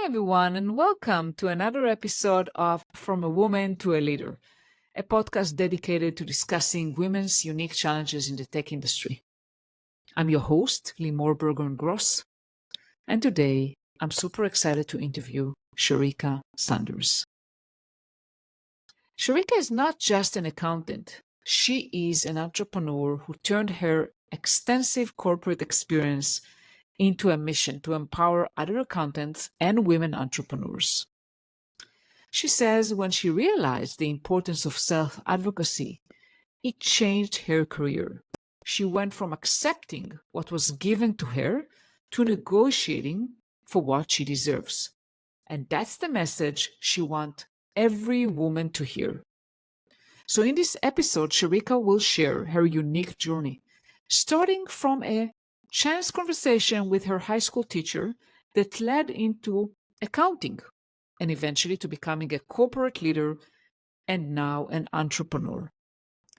everyone, and welcome to another episode of From a Woman to a Leader, a podcast dedicated to discussing women's unique challenges in the tech industry. I'm your host, Limor Bergman Gross, and today I'm super excited to interview Sherrika Sanders. Sherrika is not just an accountant. She is an entrepreneur who turned her extensive corporate experience into a mission to empower other accountants and women entrepreneurs. She says when she realized the importance of self-advocacy, it changed her career. She went from accepting what was given to her to negotiating for what she deserves. And that's the message she wants every woman to hear. So in this episode, Sherrika will share her unique journey, starting from a chance conversation with her high school teacher that led into accounting and eventually to becoming a corporate leader and now an entrepreneur.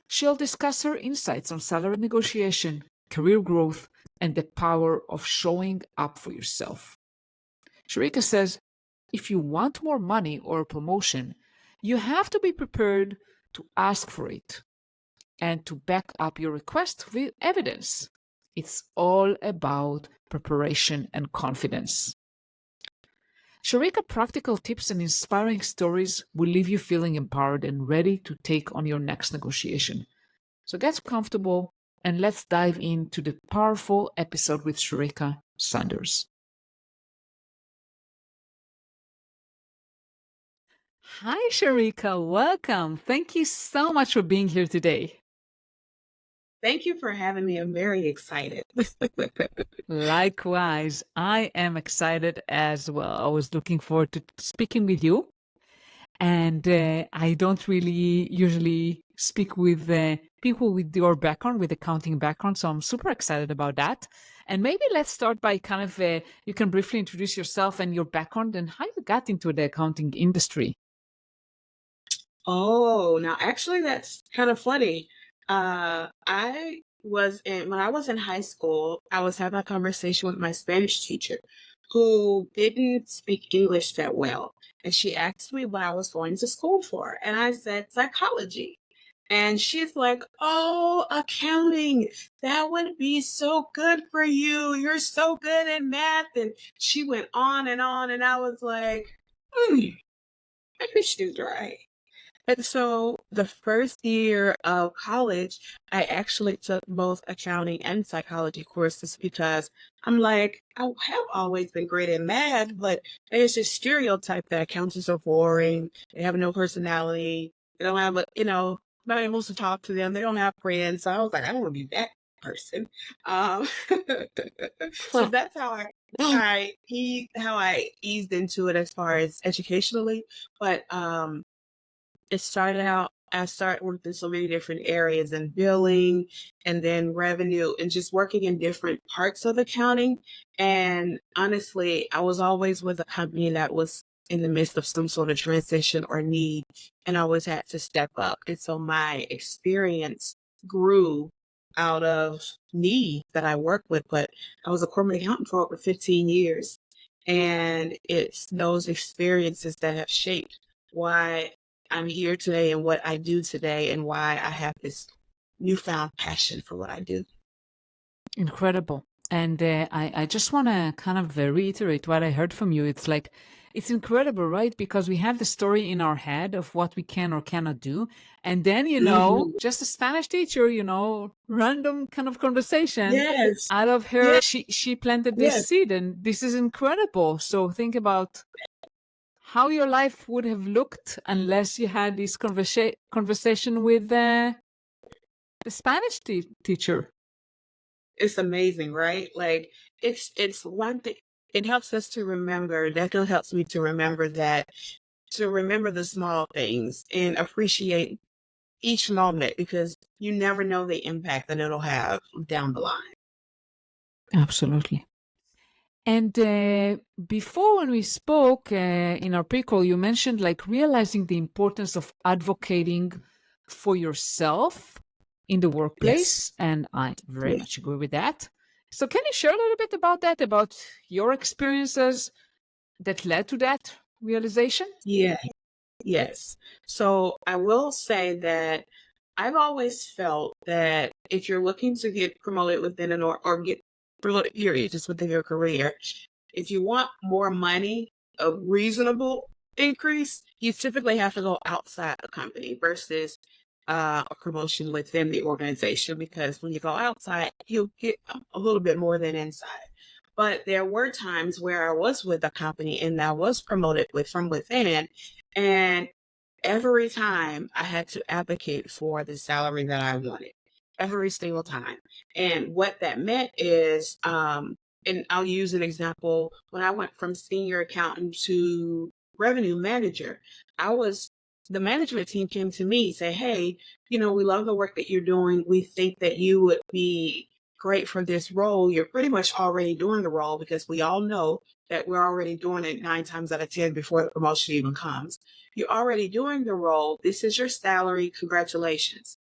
She'll discuss her insights on salary negotiation, career growth, and the power of showing up for yourself. Sherrika says, if you want more money or a promotion, you have to be prepared to ask for it and to back up your request with evidence. It's all about preparation and confidence. Sherrika practical tips and inspiring stories will leave you feeling empowered and ready to take on your next negotiation. So get comfortable and let's dive into the powerful episode with Sherrika Sanders. Hi, Sherrika. Welcome. Thank you so much for being here today. Thank you for having me. I'm very excited. Likewise, I am excited as well. I was looking forward to speaking with you. And I don't really usually speak with people with your background, with accounting background. So I'm super excited about that. And maybe let's start by kind of, you can briefly introduce yourself and your background and how you got into the accounting industry. Oh, now actually that's kind of funny. When I was in high school, I was having a conversation with my Spanish teacher who didn't speak English that well. And she asked me what I was going to school for. And I said psychology. And she's like, oh, accounting, that would be so good for you. You're so good at math. And she went on and on. And I was like, maybe she's right. And so the first year of college, I actually took both accounting and psychology courses because I'm like, I have always been great at math, but there's this stereotype that accountants are boring. They have no personality. They don't have nobody wants to talk to them. They don't have friends. So I was like, I don't want to be that person. So that's how I eased into it as far as educationally. But it started out, I started working in so many different areas and billing and then revenue and just working in different parts of accounting. And honestly, I was always with a company that was in the midst of some sort of transition or need, and I always had to step up. And so my experience grew out of need that I worked with, but I was a corporate accountant for over 15 years. And it's those experiences that have shaped why I'm here today and what I do today and why I have this newfound passion for what I do. Incredible. And I just want to kind of reiterate what I heard from you. It's like, it's incredible, right? Because we have the story in our head of what we can or cannot do. And then, just a Spanish teacher, random kind of conversation Yes. out of her, Yes. she planted this seed, and this is incredible. So think about how your life would have looked unless you had this conversation with the Spanish teacher. It's amazing, right? Like it's one thing. It helps us to remember. That helps me to remember the small things and appreciate each moment because you never know the impact that it'll have down the line. Absolutely. And before when we spoke in our pre-call, you mentioned like realizing the importance of advocating for yourself in the workplace. Yes. And I very much agree with that. So can you share a little bit about that, about your experiences that led to that realization? Yeah. Yes. So I will say that I've always felt that if you're looking to get promoted within or get promoted, period, just within your career, if you want more money, a reasonable increase, you typically have to go outside the company versus a promotion within the organization, because when you go outside, you'll get a little bit more than inside. But there were times where I was with a company and I was promoted from within, and every time I had to advocate for the salary that I wanted, every single time. And what that meant is, and I'll use an example. When I went from senior accountant to revenue manager, the management team came to me and say, hey, we love the work that you're doing. We think that you would be great for this role. You're pretty much already doing the role, because we all know that we're already doing it 9 times out of 10 before the promotion even comes. You're already doing the role. This is your salary. Congratulations.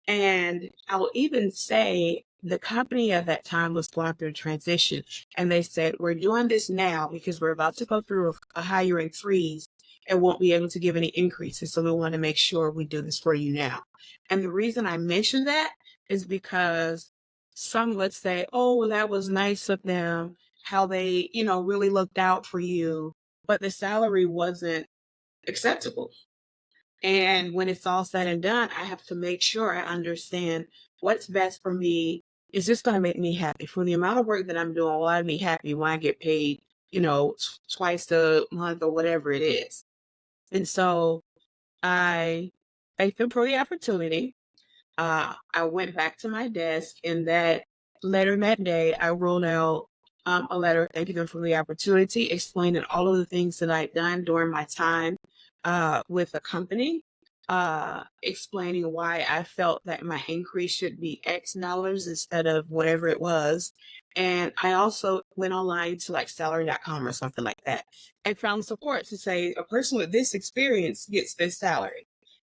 And I'll even say the company at that time was going through a transition. And they said, we're doing this now because we're about to go through a hiring freeze and won't be able to give any increases. So we want to make sure we do this for you now. And the reason I mention that is because some would say, oh, well, that was nice of them, how they, really looked out for you, but the salary wasn't acceptable. And when it's all said and done, I have to make sure I understand what's best for me. Is this going to make me happy? For the amount of work that I'm doing, will I be happy when I get paid, twice a month or whatever it is? And so I thanked them for the opportunity. I went back to my desk, and later that day, I wrote out a letter thanking them for the opportunity, explaining all of the things that I'd done during my time with the company, explaining why I felt that my increase should be X dollars instead of whatever it was. And I also went online to like salary.com or something like that and found support to say a person with this experience gets this salary.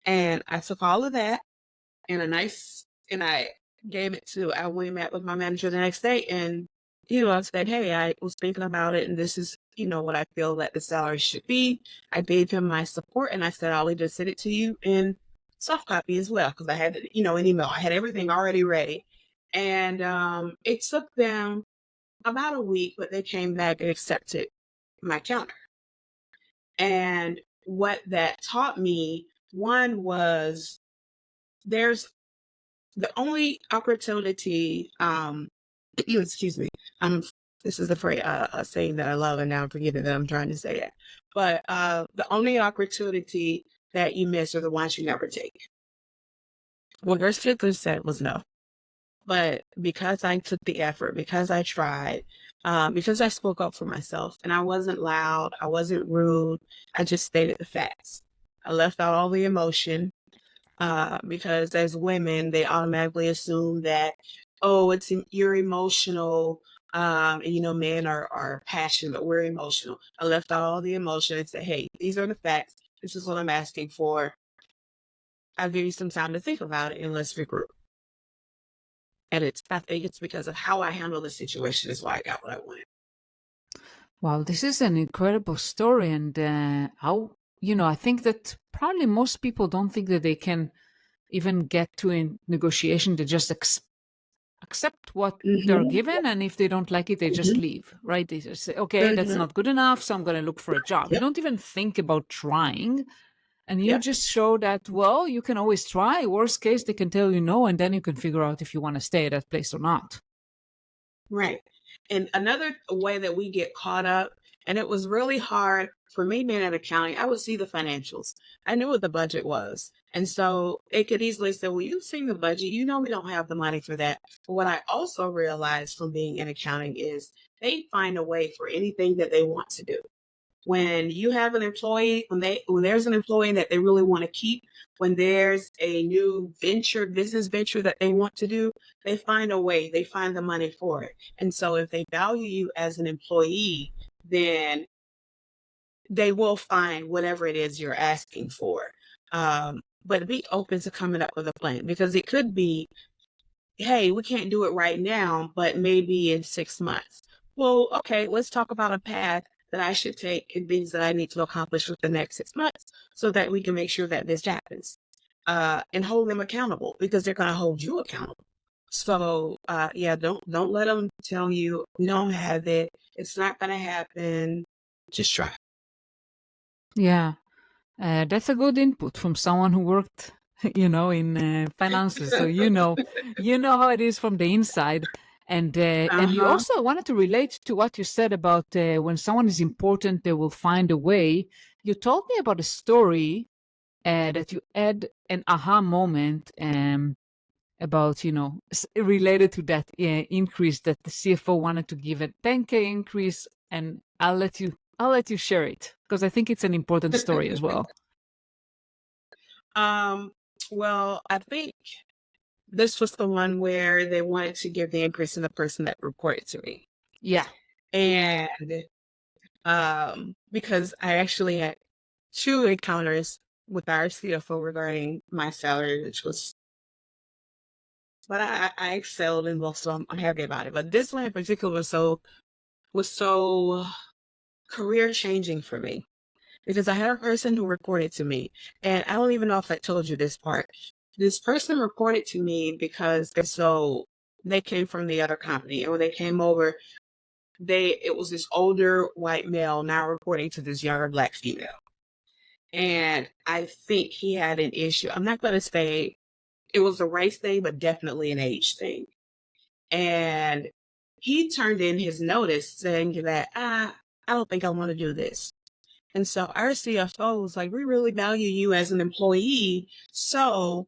And I took all of that and I gave it to, I went and met with my manager the next day, and, I said, hey, I was thinking about it, and this is, what I feel that the salary should be. I gave him my support, and I said, I'll just send it to you in soft copy as well, because I had, an email. I had everything already ready. And it took them about a week, but they came back and accepted my counter. And what that taught me, one was there's the only opportunity, excuse me, this is a saying that I love, and now I'm forgetting that I'm trying to say it. But the only opportunity that you miss are the ones you never take. What Nurse Strickland said was no. But because I took the effort, because I tried, because I spoke up for myself, and I wasn't loud, I wasn't rude, I just stated the facts. I left out all the emotion. Because as women, they automatically assume that, oh, you're emotional. And men are passionate, but we're emotional. I left out all the emotion and said, hey, these are the facts. This is what I'm asking for. I'll give you some time to think about it, and let's regroup. And I think it's because of how I handle the situation is why I got what I wanted. Wow, this is an incredible story. And I think that probably most people don't think that they can even get to a negotiation. They just accept what they're given, and if they don't like it, they just leave, right? They just say, okay, that's not good enough, so I'm going to look for a job. You don't even think about trying. And you just show that, well, you can always try. Worst case, they can tell you no, and then you can figure out if you want to stay at that place or not. Right. And another way that we get caught up, and it was really hard for me being at accounting, I would see the financials. I knew what the budget was. And so it could easily say, well, you've seen the budget. You know we don't have the money for that. But what I also realized from being in accounting is they find a way for anything that they want to do. When you have an employee, when there's an employee that they really want to keep, when there's a new business venture that they want to do, they find a way, they find the money for it. And so if they value you as an employee, then they will find whatever it is you're asking for. But be open to coming up with a plan, because it could be, hey, we can't do it right now, but maybe in 6 months. Well, okay, let's talk about a path that I should take and things that I need to accomplish with the next 6 months so that we can make sure that this happens. And hold them accountable because they're going to hold you accountable. So, yeah, don't let them tell you we don't have it. It's not going to happen. Just try. Yeah, that's a good input from someone who worked, in finances. So you know how it is from the inside. And you Uh-huh. also wanted to relate to what you said about when someone is important, they will find a way. You told me about a story that you had an aha moment about, related to that increase that the CFO wanted to give a 10K increase, and I'll let you share it because I think it's an important story as well. Um, well, I think this was the one where they wanted to give the increase to the person that reported to me. Yeah. And because I actually had 2 encounters with our CFO regarding my salary, but I excelled in both, so I'm happy about it. But this one in particular was so career changing for me because I had a person who reported to me, and I don't even know if I told you this part. This person reported to me because they came from the other company, and when they came over, it was this older white male now reporting to this younger Black female. And I think he had an issue. I'm not going to say it was a race thing, but definitely an age thing. And he turned in his notice saying that, I don't think I want to do this. And so our CFO was like, we really value you as an employee. So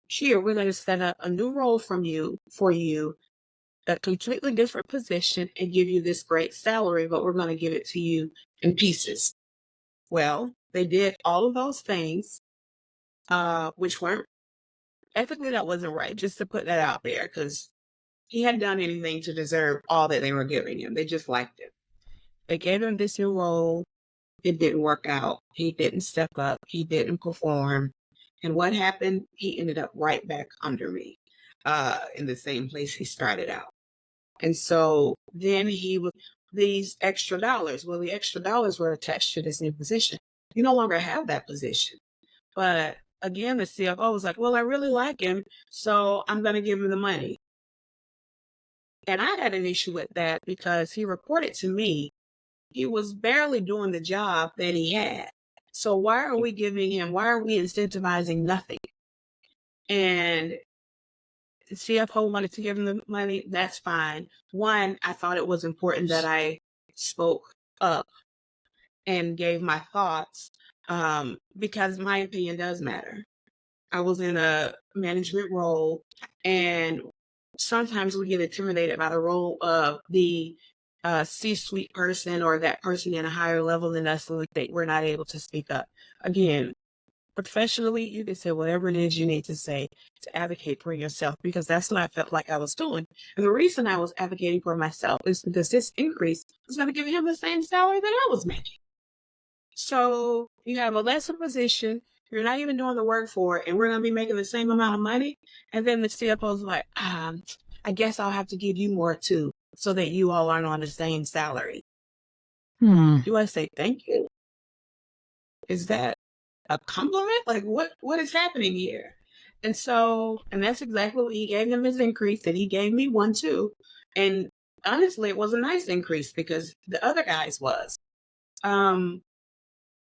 here, we're going to set up a new role for you, a completely different position, and give you this great salary, but we're going to give it to you in pieces. Well, they did all of those things, which weren't ethically, that wasn't right, just to put that out there, because he hadn't done anything to deserve all that they were giving him. They just liked him. They gave him this new role. It didn't work out. He didn't step up. He didn't perform. And what happened? He ended up right back under me, in the same place he started out. And so then these extra dollars. Well, the extra dollars were attached to this new position. You no longer have that position. But again, the CFO was like, well, I really like him, so I'm going to give him the money. And I had an issue with that because he reported to me he was barely doing the job that he had. So why are we incentivizing nothing? And the CFO wanted to give him the money. That's fine. One, I thought it was important that I spoke up and gave my thoughts, because my opinion does matter. I was in a management role, and sometimes we get intimidated by the role of the C-suite person or that person in a higher level than us, so that we're not able to speak up. Again, professionally, you can say whatever it is you need to say to advocate for yourself, because that's what I felt like I was doing. And the reason I was advocating for myself is because this increase was going to give him the same salary that I was making. So you have a lesser position, you're not even doing the work for it, and we're going to be making the same amount of money. And then the CFO's like, I guess I'll have to give you more too, so that you all aren't on the same salary. Do I say thank you? Is that a compliment? Like, what is happening here? And that's exactly what he gave him, his increase, and he gave me one too. And honestly, it was a nice increase because the other guy's was. Um,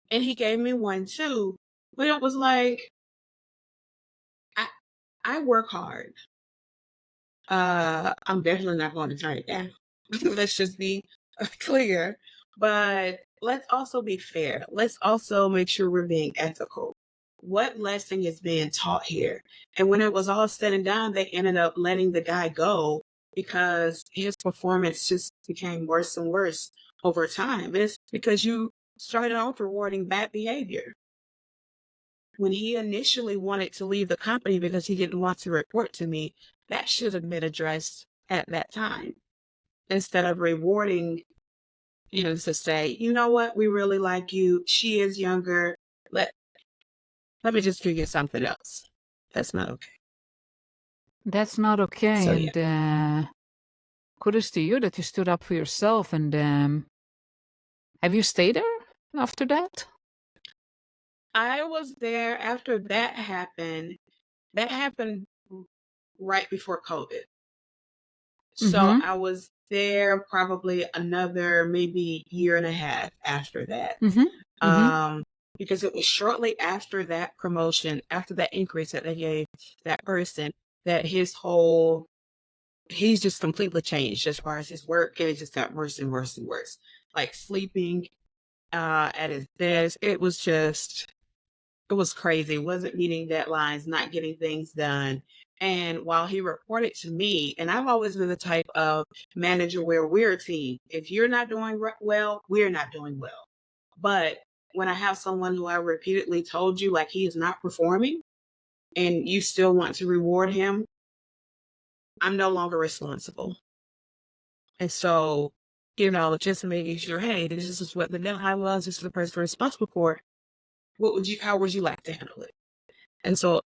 and he gave me one too. But it was like, I work hard. I'm definitely not going to turn it down. Let's just be clear. But let's also be fair. Let's also make sure we're being ethical. What lesson is being taught here? And when it was all said and done, they ended up letting the guy go because his performance just became worse and worse over time. It's because you started off rewarding bad behavior. When he initially wanted to leave the company because he didn't want to report to me, that should have been addressed at that time, instead of rewarding him to say, you know what, we really like you. She is younger. Let me just figure something else. That's not okay. That's not okay. So yeah. And kudos to you that you stood up for yourself. And Have you stayed there after that? I was there after that happened. That happened right before COVID. So Mm-hmm. I was there probably another maybe year and a half after that. Mm-hmm. Mm-hmm. Um, because it was shortly after that promotion, after that increase that they gave that person, that he's just completely changed as far as his work, and it just got worse and worse and worse. Like sleeping at his desk. It was crazy. Wasn't meeting deadlines, not getting things done. And while he reported to me, and I've always been the type of manager where we're a team. If you're not doing well, we're not doing well. But when I have someone who I repeatedly told you, like, he is not performing and you still want to reward him, I'm no longer responsible. And so, just making sure, hey, this is what the deadline was, this is the person responsible for it. How would you like to handle it? And so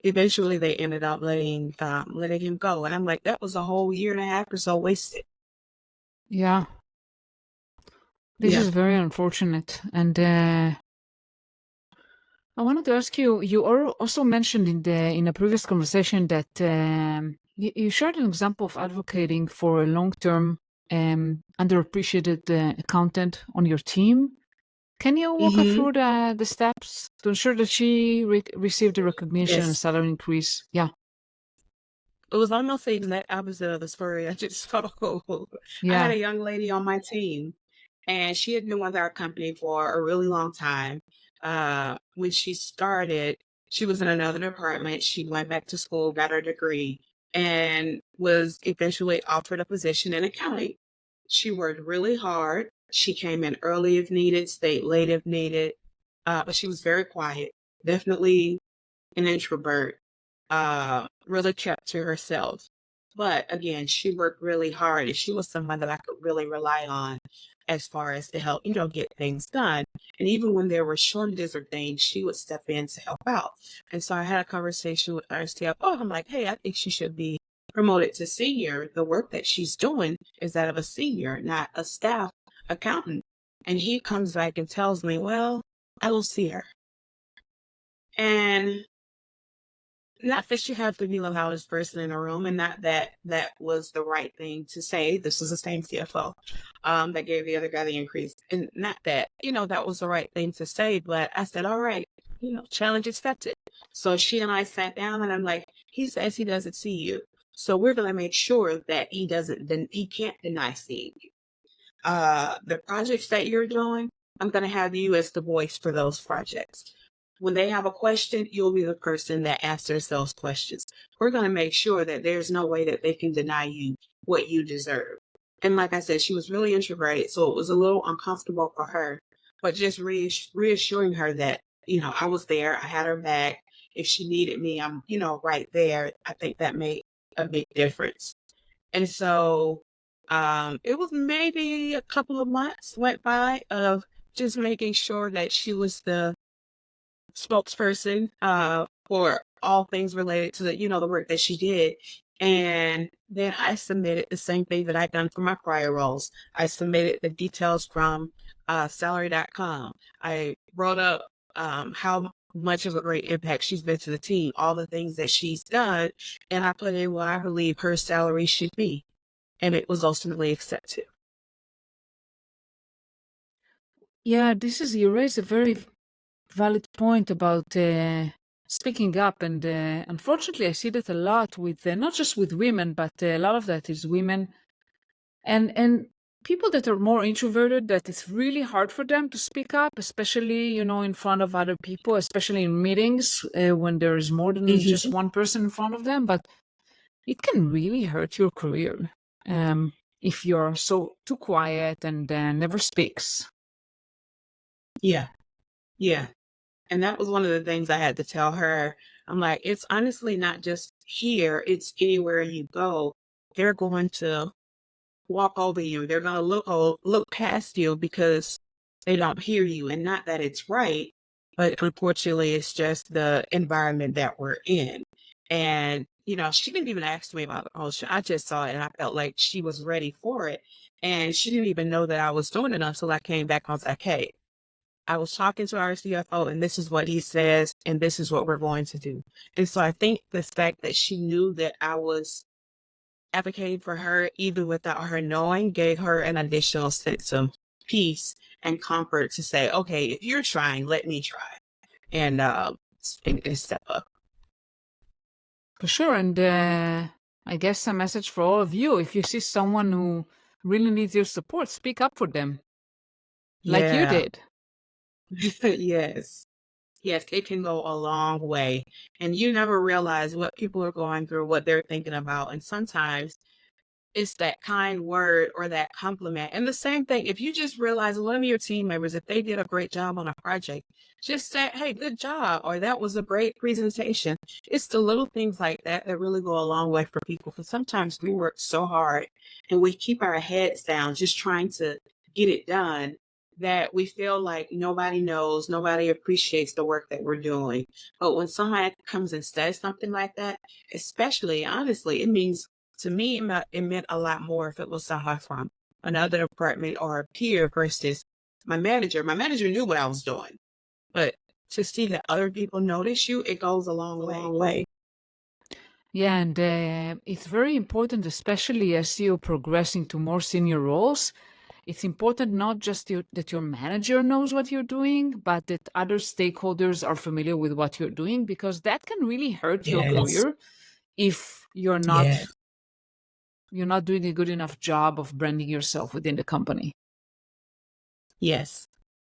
eventually they ended up letting him go. And I'm like, that was a whole year and a half or so wasted. Yeah, this Yeah. is very unfortunate. And I wanted to ask you, you also mentioned in a previous conversation that you shared an example of advocating for a long-term underappreciated accountant on your team. Can you walk us Mm-hmm. through the steps to ensure that she received a recognition and Yes. salary increase? Yeah, It was almost the exact opposite of the story I just told. I had yeah. a young lady on my team, and she had been with our company for a really long time. When she started, she was in another department. She went back to school, got her degree, and was eventually offered a position in accounting. She worked really hard. She came in early if needed, stayed late if needed, but she was very quiet. Definitely an introvert, really kept to herself. But again, she worked really hard, and she was someone that I could really rely on as far as to help, get things done. And even when there were shortages or things, she would step in to help out. And so I had a conversation with our CFO. I'm like, hey, I think she should be promoted to senior. The work that she's doing is that of a senior, not a staff accountant. And he comes back and tells me, well, I will see her. And not that you have to be the loudest person in a room, and not that that was the right thing to say. This was the same CFO that gave the other guy the increase. And not that, that was the right thing to say, but I said, all right, challenge accepted. So she and I sat down, and I'm like, he says he doesn't see you. So we're going to make sure that he can't deny seeing you. The projects that you're doing, I'm going to have you as the voice for those projects. When they have a question, you'll be the person that answers those questions. We're going to make sure that there's no way that they can deny you what you deserve. And like I said, she was really introverted, so it was a little uncomfortable for her, but just reassuring her that, I was there, I had her back. If she needed me, I'm, right there. I think that made a big difference. And so it was maybe a couple of months went by of just making sure that she was the spokesperson for all things related to the work that she did. And then I submitted the same thing that I'd done for my prior roles. I submitted the details from salary.com. I wrote up how much of a great impact she's been to the team, all the things that she's done, and I put in what I believe her salary should be. And it was ultimately accepted. Yeah, you raise a very valid point about speaking up. And unfortunately, I see that a lot with not just with women, but a lot of that is women and people that are more introverted, that it's really hard for them to speak up, especially, in front of other people, especially in meetings when there is more than just Mm-hmm. one person in front of them. But it can really hurt your career if you're so too quiet and never speaks. Yeah. Yeah. And that was one of the things I had to tell her. I'm like, it's honestly not just here, it's anywhere you go. They're going to walk over you. They're going to look past you because they don't hear you. And not that it's right, but unfortunately, it's just the environment that we're in. And she didn't even ask me about the promotion. I just saw it and I felt like she was ready for it. And she didn't even know that I was doing it until I came back. I was like, hey, I was talking to our CFO and this is what he says, and this is what we're going to do. And so I think the fact that she knew that I was advocating for her, even without her knowing, gave her an additional sense of peace and comfort to say, okay, if you're trying, let me try and step up. For sure. And I guess a message for all of you: if you see someone who really needs your support, speak up for them, like you Yeah. did. Yes. Yes, it can go a long way. And you never realize what people are going through, what they're thinking about. And sometimes it's that kind word or that compliment. And the same thing, if you just realize one of your team members, if they did a great job on a project, just say, hey, good job, or that was a great presentation. It's the little things like that that really go a long way for people. Because sometimes we work so hard and we keep our heads down just trying to get it done that we feel like nobody knows, nobody appreciates the work that we're doing. But when somebody comes and says something like that, especially honestly, it means to me, it meant a lot more if it was someone from another department or a peer versus my manager. My manager knew what I was doing, but to see that other people notice you, it goes a long way. Yeah, and it's very important, especially as you progress into more senior roles. It's important not just that your manager knows what you're doing, but that other stakeholders are familiar with what you're doing, because that can really hurt your Yes. career if Yeah. you're not doing a good enough job of branding yourself within the company. Yes.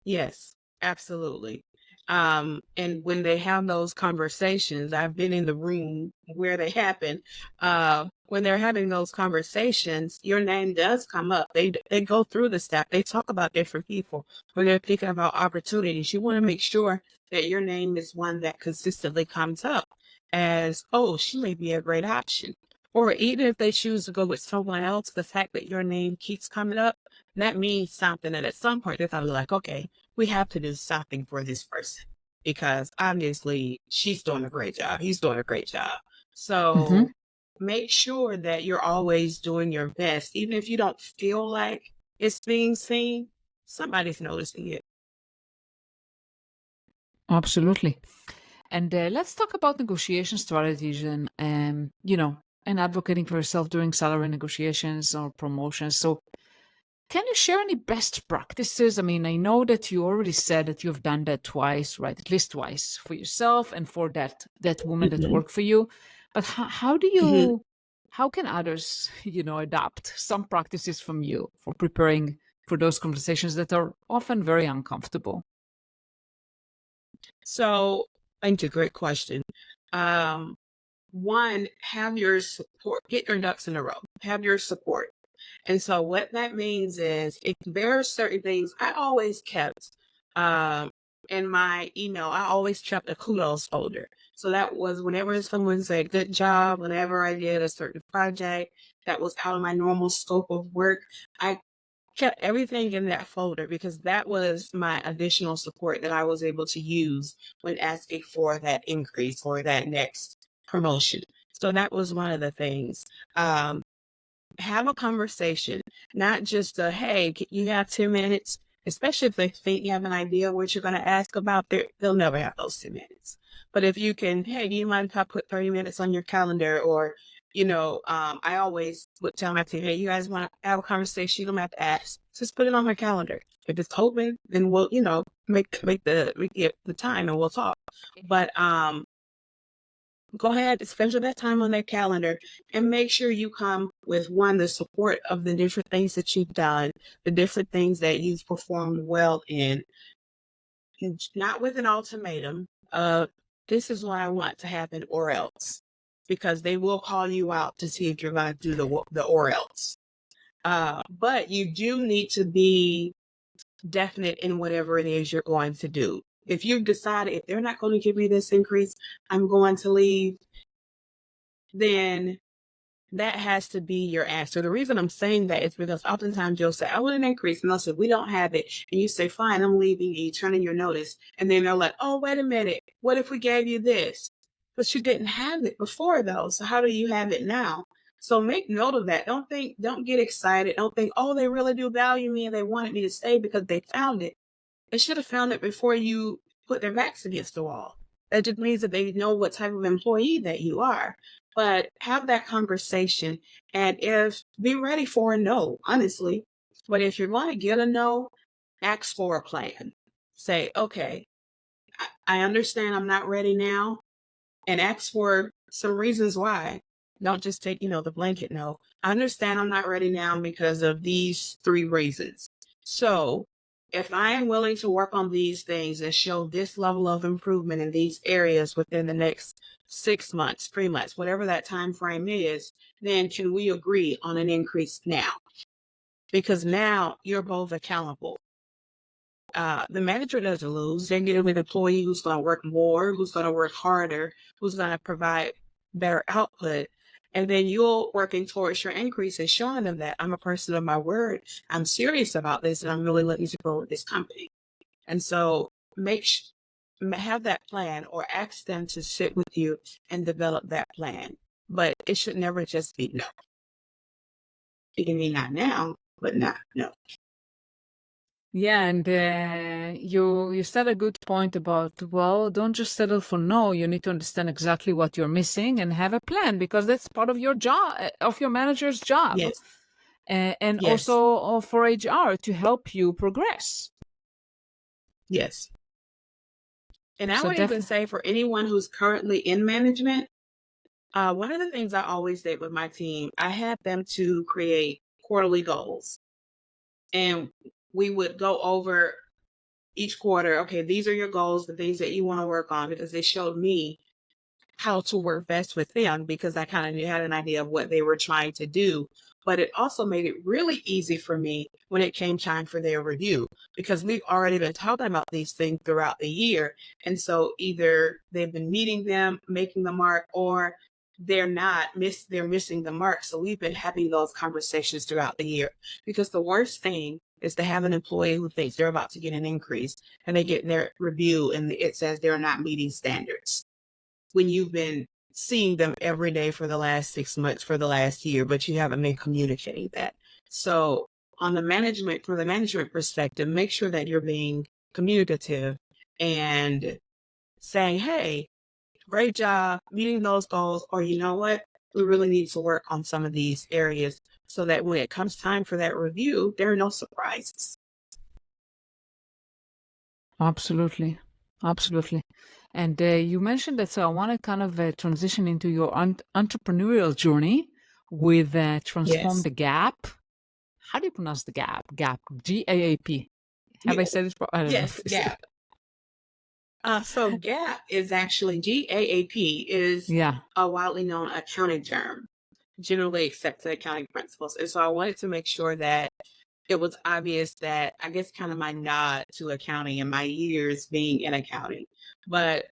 Yes, absolutely. And when they have those conversations, I've been in the room where they happen. When they're having those conversations, your name does come up. They go through the staff. They talk about different people. When they're thinking about opportunities, you want to make sure that your name is one that consistently comes up as, oh, she may be a great option. Or even if they choose to go with someone else, the fact that your name keeps coming up, that means something. And at some point, they're probably like, okay, we have to do something for this person because obviously she's doing a great job. He's doing a great job. Mm-hmm. So make sure that you're always doing your best. Even if you don't feel like it's being seen, somebody's noticing it. Absolutely. And let's talk about negotiation strategies and advocating for yourself during salary negotiations or promotions. So, can you share any best practices? I mean, I know that you already said that you've done that twice, right? At least twice for yourself and for that woman that Mhm. worked for you. But Mhm. how can others, adopt some practices from you for preparing for those conversations that are often very uncomfortable? So, thank you. Great question. Um, One, have your support, get your ducks in a row, have your support. And so what that means is if there are certain things I always kept um, in my email, I always kept a kudos folder. So that was whenever someone said good job, whenever I did a certain project that was out of my normal scope of work, I kept everything in that folder because that was my additional support that I was able to use when asking for that increase or that next promotion. So that was one of the things. Um, have a conversation, not just a, hey, you have 10 minutes, especially if they think you have an idea what you're going to ask about, they'll never have those 10 minutes. But if you can, hey, do you mind if I put 30 minutes on your calendar? Or, I always would tell my team, hey, you guys want to have a conversation, you don't have to ask. Just put it on my calendar. If it's open, then we'll, we get the time and we'll talk. But go ahead, schedule that time on that calendar and make sure you come with the support of the different things that you've done, the different things that you've performed well in, and not with an ultimatum of this is what I want to happen or else, because they will call you out to see if you're going to do the or else. But you do need to be definite in whatever it is you're going to do. If you've decided if they're not going to give me this increase, I'm going to leave, then that has to be your answer. The reason I'm saying that is because oftentimes you'll say, I want an increase. And they'll say, we don't have it. And you say, fine, I'm leaving. And you turn in your notice. And then they're like, oh, wait a minute. What if we gave you this? But you didn't have it before though. So how do you have it now? So make note of that. Don't get excited. Don't think, oh, they really do value me and they wanted me to stay because they found it. They should have found it before you put their backs against the wall. That just means that they know what type of employee that you are. But have that conversation, and if be ready for a no, honestly. But if you're going to get a no, ask for a plan. Say, okay, I understand I'm not ready now, and ask for some reasons why. Don't just take, the blanket no. I understand I'm not ready now because of these 3 reasons. So if I am willing to work on these things and show this level of improvement in these areas within the next 6 months, 3 months, whatever that time frame is, then can we agree on an increase now? Because now you're both accountable. The manager doesn't lose. They get an employee who's going to work more, who's going to work harder, who's going to provide better output. And then you're working towards your increase and showing them that I'm a person of my word. I'm serious about this and I'm really looking to grow with this company. And so have that plan or ask them to sit with you and develop that plan. But it should never just be no. It can be not now, but not no. Yeah, and you said a good point about, well, don't just settle for no. You need to understand exactly what you're missing and have a plan, because that's part of your job, of your manager's job. Yes. And Yes. also for HR to help you progress. Yes. And I So would even say for anyone who's currently in management, one of the things I always did with my team, I had them to create quarterly goals. And we would go over each quarter, okay, these are your goals, the things that you want to work on, because they showed me how to work best with them, because I kind of had an idea of what they were trying to do. But it also made it really easy for me when it came time for their review, because we've already been talking about these things throughout the year. And so either they've been meeting them, making the mark, or they're missing the mark. So we've been having those conversations throughout the year, because the worst thing is to have an employee who thinks they're about to get an increase and they get their review and it says they're not meeting standards, when you've been seeing them every day for the last 6 months, for the last year, but you haven't been communicating that. So from the management perspective, make sure that you're being communicative and saying, hey, great job meeting those goals, or you know what, we really need to work on some of these areas so that when it comes time for that review, there are no surprises. Absolutely. Absolutely. And you mentioned that, so I want to kind of transition into your entrepreneurial journey with Transform Yes. the Gap. How do you pronounce the gap? Gap. GAAP. Have I said it? I don't Yes, know. GAP. So GAP is actually GAAP is Yeah. a widely known accounting term, generally accepted accounting principles. And so I wanted to make sure that it was obvious that, I guess, kind of my nod to accounting and my years being in accounting. But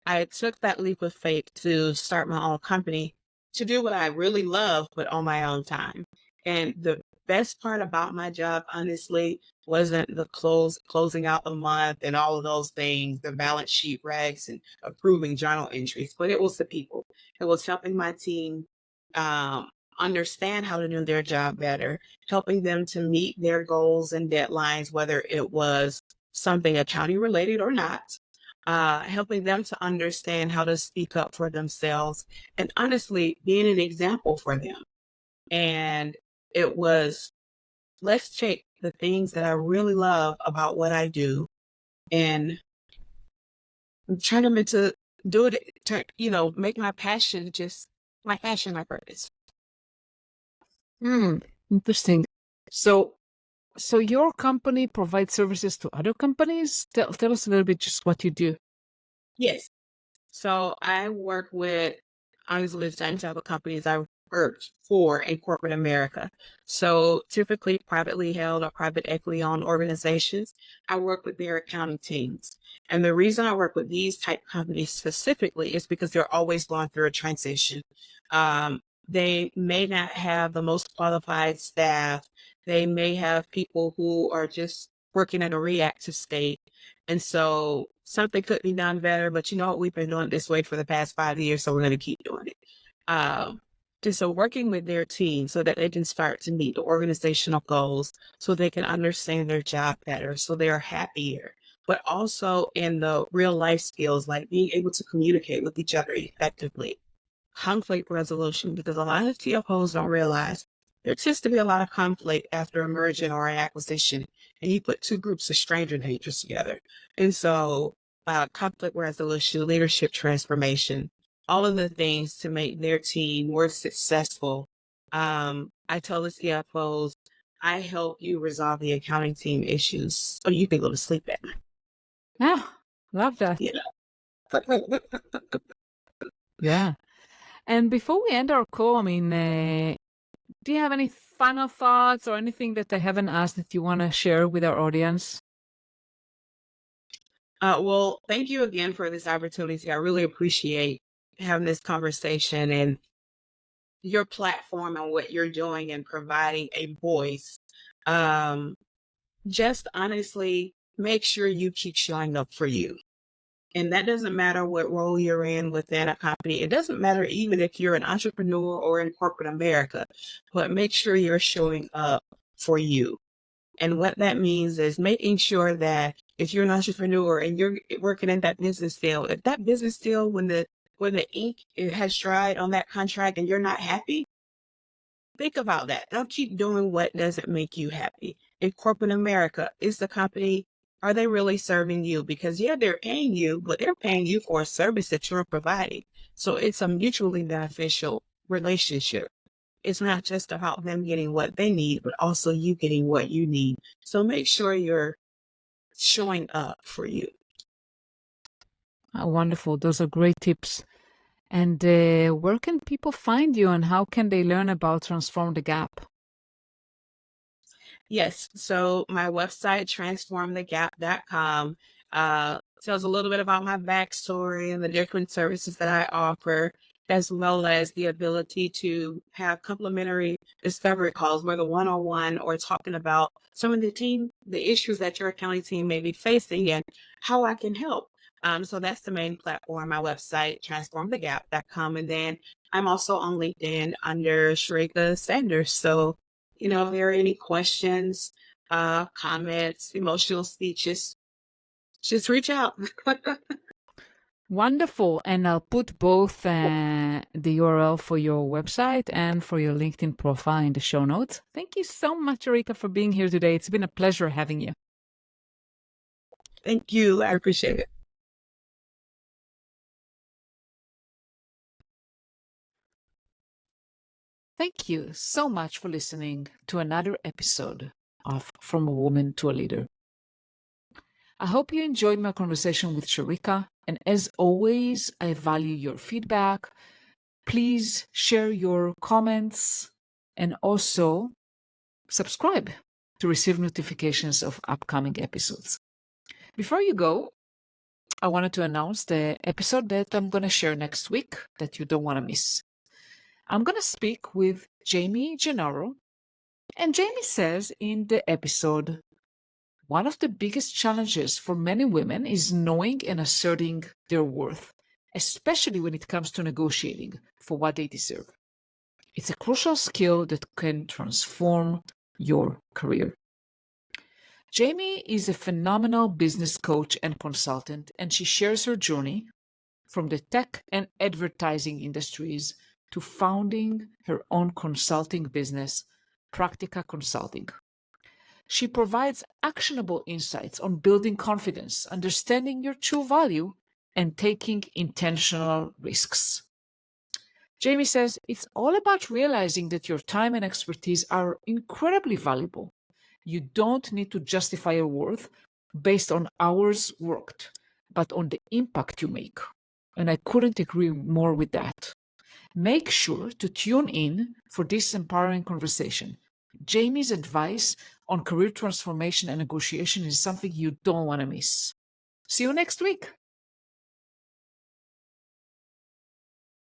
I took that leap of faith to start my own company to do what I really love, but on my own time. And the best part about my job, honestly, wasn't the closing out the month and all of those things, the balance sheet regs and approving journal entries, but it was the people. It was helping my team understand how to do their job better, helping them to meet their goals and deadlines, whether it was something accounting related or not. Helping them to understand how to speak up for themselves, and honestly being an example for them. And it was, let's take the things that I really love about what I do and turn them into, make my passion my purpose. Interesting. So your company provides services to other companies? Tell us a little bit just what you do. Yes. So I work with, honestly, the same type of companies I worked for in corporate America. So typically privately held or private equity owned organizations, I work with their accounting teams. And the reason I work with these type companies specifically is because they're always going through a transition. They may not have the most qualified staff. They may have people who are just working in a reactive state. And so something could be done better, but you know what? We've been doing it this way for the past 5 years, so we're going to keep doing it. And so working with their team so that they can start to meet the organizational goals, so they can understand their job better, so they're happier, but also in the real life skills, like being able to communicate with each other effectively, conflict resolution, because a lot of CFOs don't realize there tends to be a lot of conflict after a merger or an acquisition, and you put two groups of stranger natures together. And so conflict resolution, leadership transformation, all of the things to make their team more successful. I tell the CFOs, I help you resolve the accounting team issues so you can go to sleep at night. Yeah, love that. Yeah. Yeah. And before we end our call, I mean, do you have any final thoughts or anything that I haven't asked that you want to share with our audience? Well, thank you again for this opportunity. I really appreciate having this conversation and your platform and what you're doing and providing a voice. Just honestly, make sure you keep showing up for you. And that doesn't matter what role you're in within a company. It doesn't matter even if you're an entrepreneur or in corporate America, but make sure you're showing up for you. And what that means is making sure that if you're an entrepreneur and you're working in that business deal, if that business deal, when the ink it has dried on that contract and you're not happy, think about that. Don't keep doing what doesn't make you happy. In corporate America, is the company, are they really serving you? Because yeah, they're paying you, but they're paying you for a service that you're providing. So it's a mutually beneficial relationship. It's not just about them getting what they need, but also you getting what you need. So make sure you're showing up for you. Wonderful. Those are great tips. And where can people find you and how can they learn about Transform the Gap? Yes. So my website, transformthegap.com, tells a little bit about my backstory and the different services that I offer, as well as the ability to have complimentary discovery calls, whether one-on-one or talking about some of the issues that your accounting team may be facing and how I can help. So that's the main platform, my website, transformthegap.com. And then I'm also on LinkedIn under Sherrika Sanders. So if there are any questions, comments, emotional speeches, just reach out. Wonderful. And I'll put both the URL for your website and for your LinkedIn profile in the show notes. Thank you so much, Sherrika, for being here today. It's been a pleasure having you. Thank you. I appreciate it. Thank you so much for listening to another episode of From a Woman to a Leader. I hope you enjoyed my conversation with Sherrika, and as always, I value your feedback. Please share your comments and also subscribe to receive notifications of upcoming episodes. Before you go, I wanted to announce the episode that I'm going to share next week that you don't want to miss. I'm going to speak with Jamie Gennaro, and Jamie says in the episode, one of the biggest challenges for many women is knowing and asserting their worth, especially when it comes to negotiating for what they deserve. It's a crucial skill that can transform your career. Jamie is a phenomenal business coach and consultant, and she shares her journey from the tech and advertising industries to founding her own consulting business, Practica Consulting. She provides actionable insights on building confidence, understanding your true value, and taking intentional risks. Jamie says it's all about realizing that your time and expertise are incredibly valuable. You don't need to justify your worth based on hours worked, but on the impact you make. And I couldn't agree more with that. Make sure to tune in for this empowering conversation. Jamie's advice on career transformation and negotiation is something you don't want to miss. See you next week.